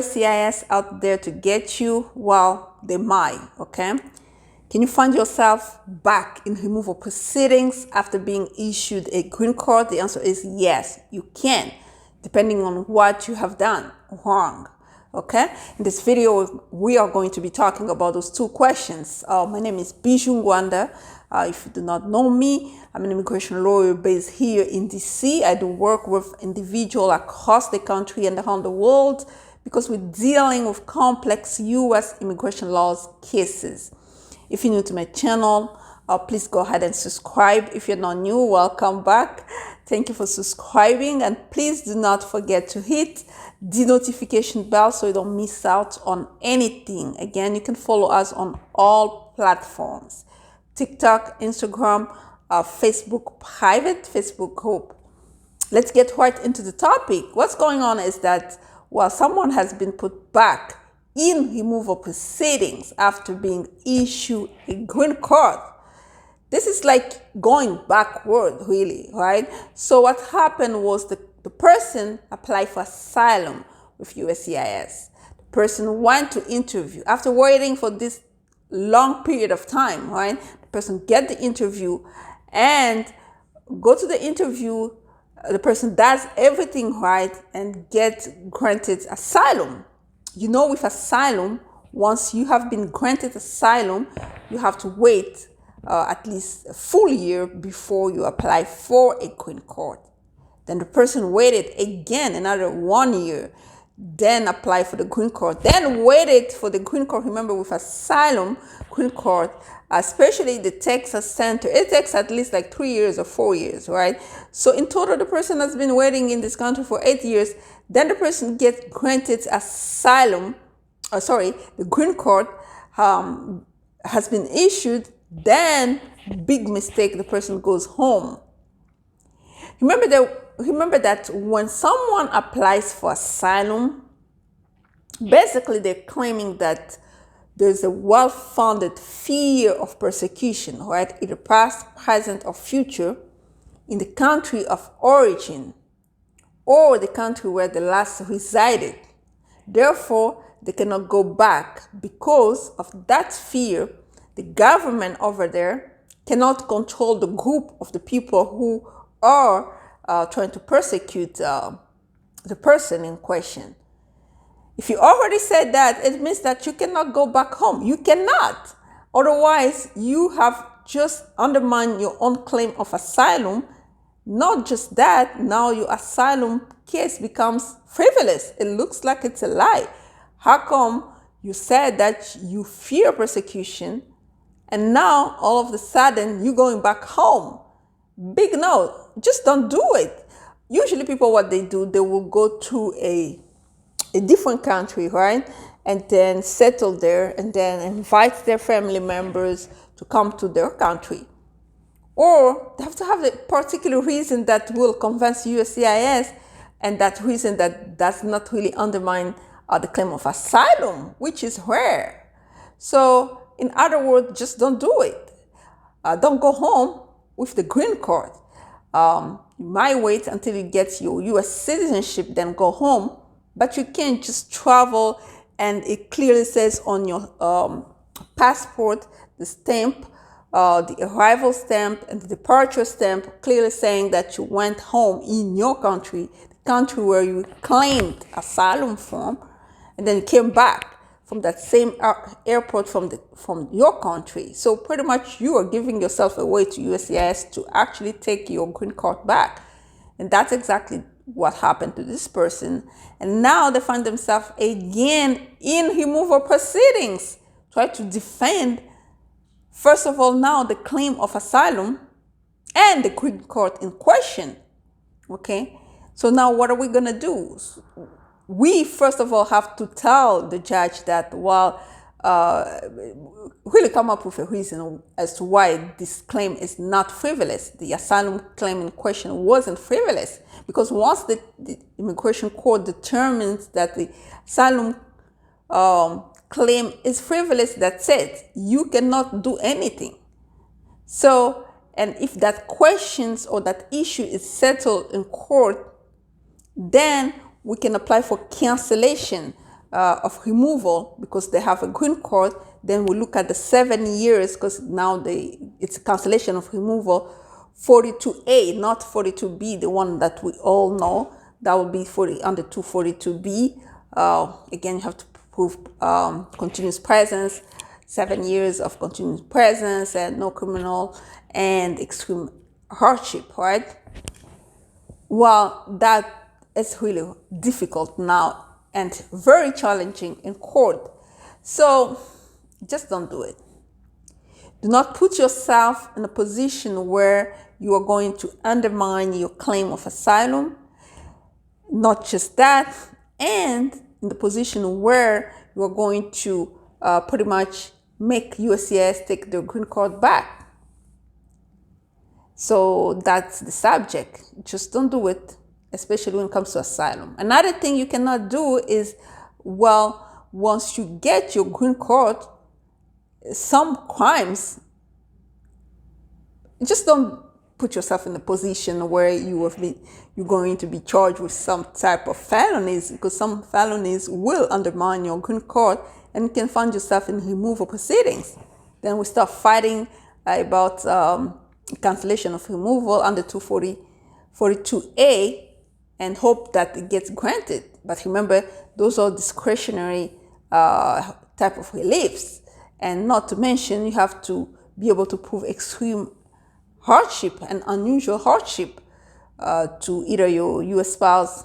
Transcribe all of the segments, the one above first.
USCIS out there to get you? Well, they might, okay? Can you find yourself back in removal proceedings after being issued a green card? The answer is yes, you can, depending on what you have done wrong, okay? In this video, we are going to be talking about those two questions. My name is Bijou Ngwanda. If you do not know me, I'm an immigration lawyer based here in DC. I do work with individuals across the country and around the world because we're dealing with complex U.S. immigration laws cases. If you're new to my channel, please go ahead and subscribe. If you're not new, welcome back. Thank you for subscribing, and please do not forget to hit the notification bell so you don't miss out on anything. Again, you can follow us on all platforms: TikTok, Instagram, Facebook private, Facebook group. Let's get right into the topic. What's going on is that while someone has been put back in removal proceedings after being issued a green card, this is like going backward, really, right? So what happened was the person applied for asylum with USCIS. The person went to interview. After waiting for this long period of time, right? The person get the interview and go to the interview. The person does everything right and gets granted asylum. You know, with asylum, once you have been granted asylum, you have to wait at least a full year before you apply for a green card. Then the person waited again another 1 year, then apply for the green card, then waited for the green card. Remember, with asylum, green card, especially the Texas Center, it takes at least like 3 years or 4 years, right? So in total, the person has been waiting in this country for 8 years. Then the person gets granted asylum, the green card has been issued. Then, big mistake, the person goes home. Remember that when someone applies for asylum, basically they're claiming that there's a well-founded fear of persecution, right, either past, present, or future, in the country of origin or the country where they last resided. Therefore, they cannot go back because of that fear. The government over there cannot control the group of the people who are trying to persecute the person in question. If you already said that, it means that you cannot go back home. You cannot. Otherwise, you have just undermined your own claim of asylum. Not just that, now your asylum case becomes frivolous. It looks like it's a lie. How come you said that you fear persecution, and now all of a sudden you're going back home? Big no, just don't do it. Usually people, what they do, they will go to a different country, right? And then settle there and then invite their family members to come to their country. Or they have to have a particular reason that will convince USCIS, and that reason that does not really undermine the claim of asylum, which is rare. So in other words, just don't do it. Don't go home with the green card. You might wait until you get your U.S. citizenship, then go home. But you can't just travel and it clearly says on your passport, the stamp, the arrival stamp and the departure stamp, clearly saying that you went home in your country, the country where you claimed asylum from, and then you came back from that same airport from your country. So pretty much you are giving yourself away to USCIS to actually take your green card back. And that's exactly what happened to this person. And now they find themselves again in removal proceedings, try to defend, first of all, now the claim of asylum and the green card in question. Okay, so now what are we gonna do? We, first of all, have to tell the judge that, well, really come up with a reason as to why this claim is not frivolous. The asylum claim in question wasn't frivolous, because once the immigration court determines that the asylum claim is frivolous, that's it. You cannot do anything. So, and if that questions or that issue is settled in court, then we can apply for cancellation of removal because they have a green card. Then we look at the 7 years because now it's a cancellation of removal. 42A, not 42B, the one that we all know. That will be under 242B. Again, you have to prove continuous presence, 7 years of continuous presence and no criminal and extreme hardship, right? Well, that is really difficult now and very challenging in court. So just don't do it. Do not put yourself in a position where you are going to undermine your claim of asylum. Not just that, and in the position where you are going to pretty much make USCIS take their green card back. So that's the subject. Just don't do it, especially when it comes to asylum. Another thing you cannot do is, well, once you get your green card, some crimes, just don't put yourself in a position where you're going to be charged with some type of felonies, because some felonies will undermine your green card and you can find yourself in removal proceedings. Then we start fighting about cancellation of removal under 242A and hope that it gets granted. But remember, those are discretionary type of reliefs. And not to mention, you have to be able to prove extreme hardship and unusual hardship to either your U.S. spouse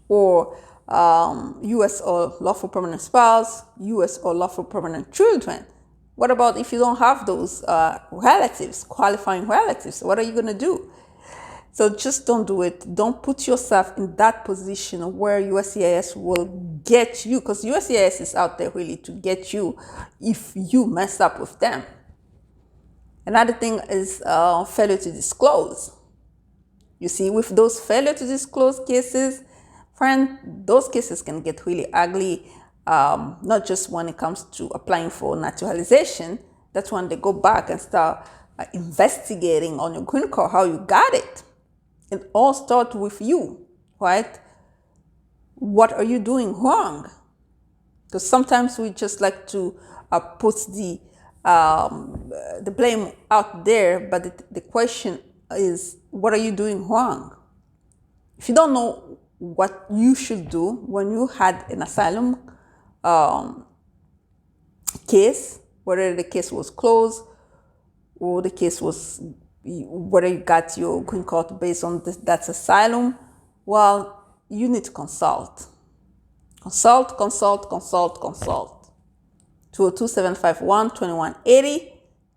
or U.S. or lawful permanent spouse, U.S. or lawful permanent children. What about if you don't have those relatives, qualifying relatives? What are you going to do? So just don't do it. Don't put yourself in that position where USCIS will get you, because USCIS is out there really to get you if you mess up with them. Another thing is failure to disclose. You see, with those failure to disclose cases, friend, those cases can get really ugly. Not just when it comes to applying for naturalization. That's when they go back and start investigating on your green card, how you got it. It all starts with you, right? What are you doing wrong? Because sometimes we just like to put the blame out there, but the question is, what are you doing wrong? If you don't know what you should do when you had an asylum case, whether the case was closed or the case was, whether you got your green card based on that's asylum, well, you need to consult. Consult. 202-751-2180.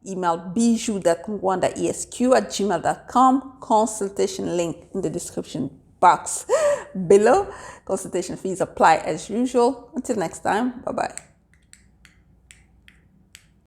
Email bijou.rwanda.esq@gmail.com. Consultation link in the description box below. Consultation fees apply as usual. Until next time, bye-bye.